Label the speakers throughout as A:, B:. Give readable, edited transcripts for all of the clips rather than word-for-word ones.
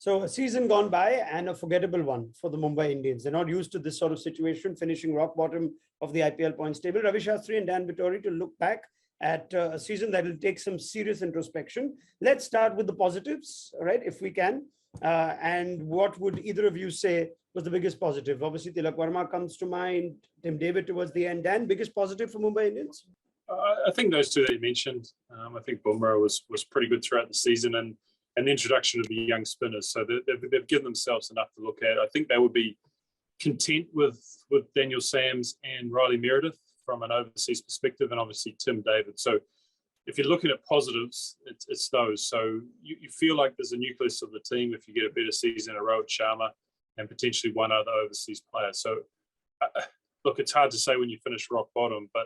A: So a season gone by and a forgettable one for the Mumbai Indians. They're not used to this sort of situation, finishing rock bottom of the IPL points table. Ravi Shastri and Dan Vettori to look back at a season that will take some serious introspection. Let's start with the positives, right, if we can. And what would either of you say was the biggest positive? Obviously, Tilak Varma comes to mind, Tim David towards the end. Dan, biggest positive for Mumbai Indians?
B: I think those two that you mentioned. I think Bumrah was pretty good throughout the season, and the introduction of the young spinners. So they've given themselves enough to look at. I think they would be content with Daniel Sams and Riley Meredith from an overseas perspective, and obviously Tim David. So if you're looking at positives, it's those. So you feel like there's a nucleus of the team if you get a better season in a row at Sharma and potentially one other overseas player. So look, it's hard to say when you finish rock bottom, but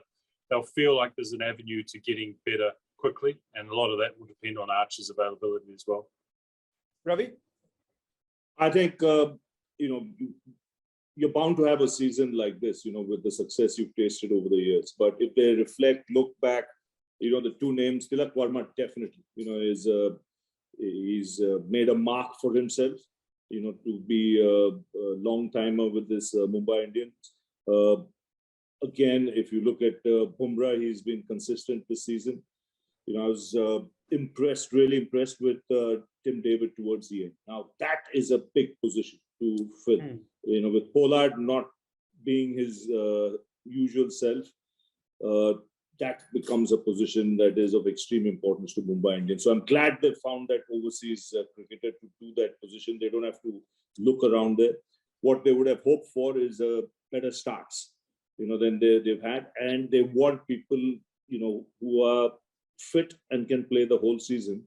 B: they'll feel like there's an avenue to getting better quickly, and a lot of that will depend on Archer's availability as well.
A: Ravi?
C: I think, you're bound to have a season like this, with the success you've tasted over the years. But if they reflect, look back, the two names, Tilak Varma definitely, he's made a mark for himself, to be a long timer with this Mumbai Indians. Again, if you look at Bumrah, he's been consistent this season. I was really impressed with Tim David towards the end. Now, that is a big position to fill. With Pollard not being his usual self, that becomes a position that is of extreme importance to Mumbai Indians. So I'm glad they found that overseas cricketer to do that position. They don't have to look around there. What they would have hoped for is better starts, than they've had. And they want people, who are fit and can play the whole season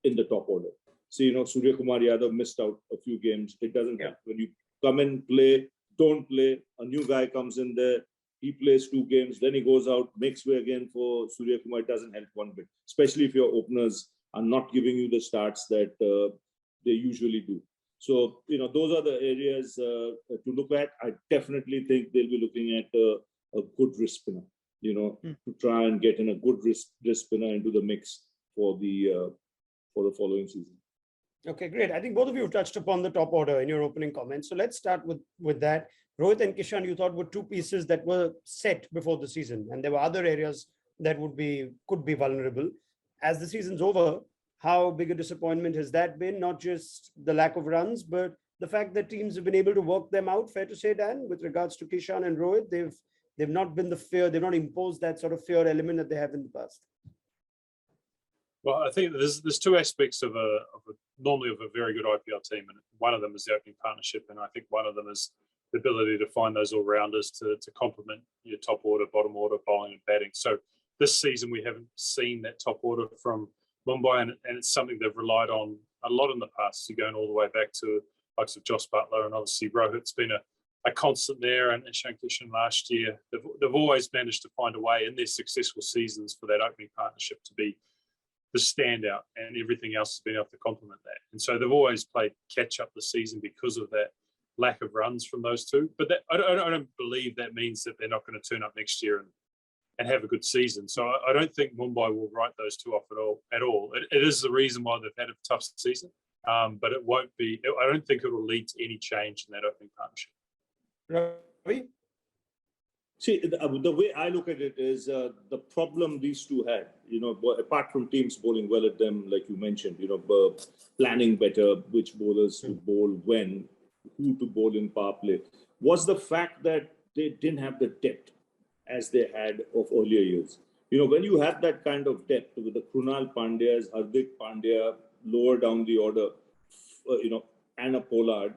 C: in the top order. See, Surya Kumar Yadav missed out a few games. It doesn't happen. When you come and play, don't play, a new guy comes in there, he plays 2 games, then he goes out, makes way again for Surya Kumar. It doesn't help one bit, especially if your openers are not giving you the starts that they usually do. So, those are the areas to look at. I definitely think they'll be looking at a good wrist spinner, to try and get in a good wrist spinner into the mix for the following season.
A: Okay, great. I think both of you touched upon the top order in your opening comments. So let's start with that. Rohit and Kishan, you thought were 2 pieces that were set before the season, and there were other areas that could be vulnerable. As the season's over, how big a disappointment has that been? Not just the lack of runs, but the fact that teams have been able to work them out. Fair to say, Dan, with regards to Kishan and Rohit, they've not been the fear, they've not imposed that sort of fear element that they have in the past.
B: Well, I think there's 2 aspects of normally of a very good IPL team, and one of them is the opening partnership, and I think one of them is the ability to find those all-rounders to complement your top order, bottom order, bowling and batting. So this season we haven't seen that top order from Mumbai, and it's something they've relied on a lot in the past, so going all the way back to likes of Joss Butler, and obviously Rohit's been a constant there, and Shankishan last year. They've always managed to find a way in their successful seasons for that opening partnership to be the standout, and everything else has been able to complement that. And so they've always played catch up this season because of that lack of runs from those 2. But I don't believe that means that they're not going to turn up next year and have a good season. So I don't think Mumbai will write those 2 off at all. It is the reason why they've had a tough season, but it won't be. I don't think it will lead to any change in that opening partnership.
A: Ravi?
C: See, the way I look at it is the problem these 2 had, apart from teams bowling well at them, like you mentioned, planning better which bowlers to bowl when, who to bowl in power play, was the fact that they didn't have the depth as they had of earlier years. When you have that kind of depth with the Krunal Pandyas, Hardik Pandya, lower down the order, and a Pollard,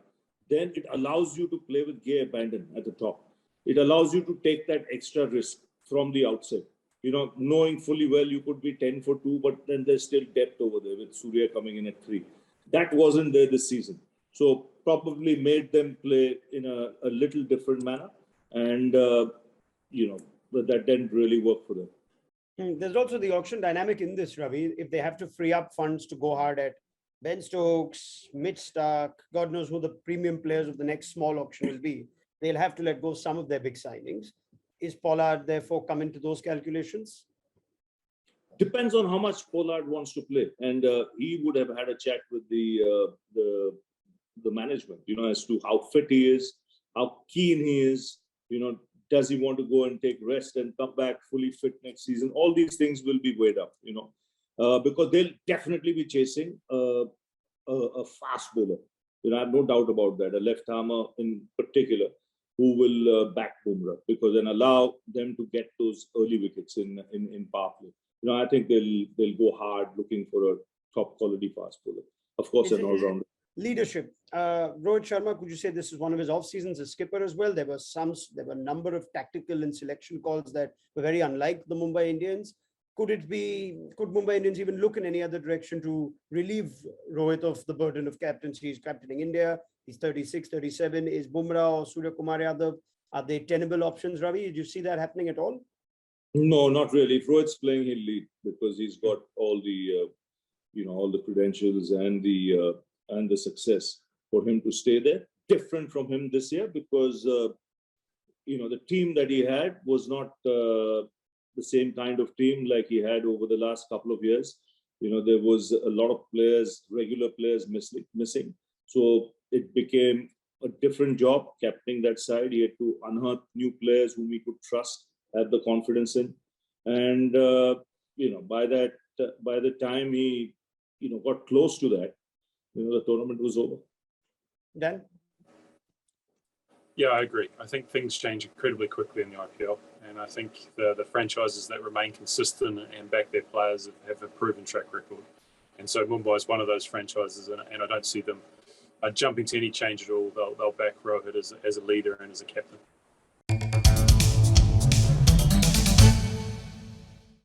C: then it allows you to play with gay abandon at the top. It allows you to take that extra risk from the outset. Knowing fully well you could be 10 for 2, but then there's still depth over there with Surya coming in at 3. That wasn't there this season. So probably made them play in a little different manner. And, that didn't really work for them.
A: There's also the auction dynamic in this, Ravi. If they have to free up funds to go hard at Ben Stokes, Mitch Stark, God knows who the premium players of the next small auction will be, they'll have to let go some of their big signings. Is Pollard therefore come into those calculations?
C: Depends on how much Pollard wants to play. And he would have had a chat with the management, as to how fit he is, how keen he is, does he want to go and take rest and come back fully fit next season? All these things will be weighed up, because they'll definitely be chasing a fast bowler. I have no doubt about that. A left-armer in particular who will back Bumrah, because then allow them to get those early wickets in power play. I think they'll go hard looking for a top quality fast bowler. Of course, an all-rounder.
A: Leadership. Rohit Sharma, could you say this is one of his off seasons as skipper as well? There were a number of tactical and selection calls that were very unlike the Mumbai Indians. Could Mumbai Indians even look in any other direction to relieve Rohit of the burden of captaincy? He's captaining India. He's 36, 37. Is Bumrah or Surya Kumar Yadav, are they tenable options, Ravi? Did you see that happening at all?
C: No, not really. If Rohit's playing, he'll lead because he's got all the, all the credentials and the success for him to stay there. Different from him this year because, the team that he had was not the same kind of team like he had over the last couple of years. There was a lot of players, regular players missing. So it became a different job captaining that side. He had to unearth new players whom he could trust, have the confidence in. And, by the time he, got close to that, the tournament was over.
A: Dan?
B: Yeah, I agree. I think things change incredibly quickly in the IPL. And I think the franchises that remain consistent and back their players have a proven track record. And so Mumbai is one of those franchises, and I don't see them jumping to any change at all. They'll back Rohit as a leader and as a captain.